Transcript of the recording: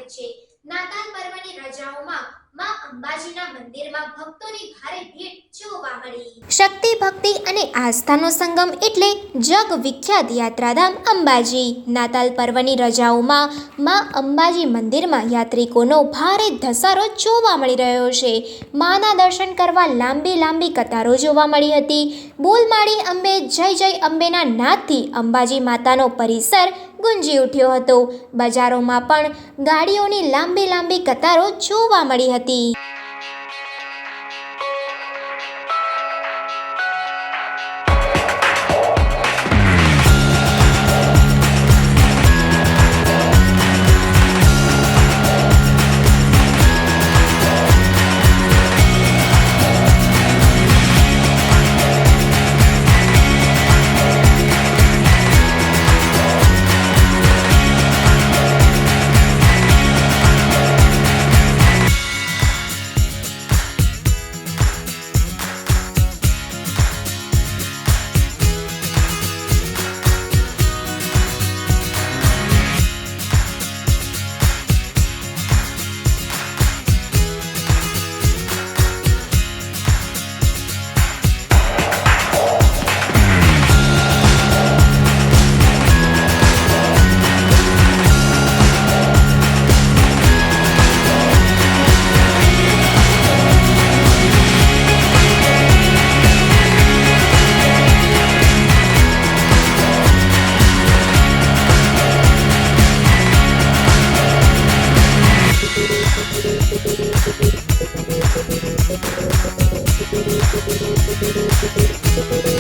સ્વાગત છે। નાતાલ પર્વની રજાઓમાં માં અંબાજીના મંદિરમાં ભક્તોની ભારે ભીડ જોવા મળી। શક્તિ ભક્તિ અને આસ્થાનો સંગમ એટલે જગ વિખ્યાત યાત્રાધામ અંબાજી। નાતાલ પર્વની રજાઓમાં માં અંબાજી મંદિરમાં યાત્રિકોનો ભારે ધસારો જોવા મળી રહ્યો છે। માના દર્શન કરવા લાંબી કતારો જોવા મળી હતી। બોલ માડી અંબે જય જય અંબેના નાદથી અંબાજી માતાનો પરિસર ગુંજી ઉઠ્યો હતો। બજારોમાં પણ ગાડીઓની લાંબી કતારો જોવા મળી હતી।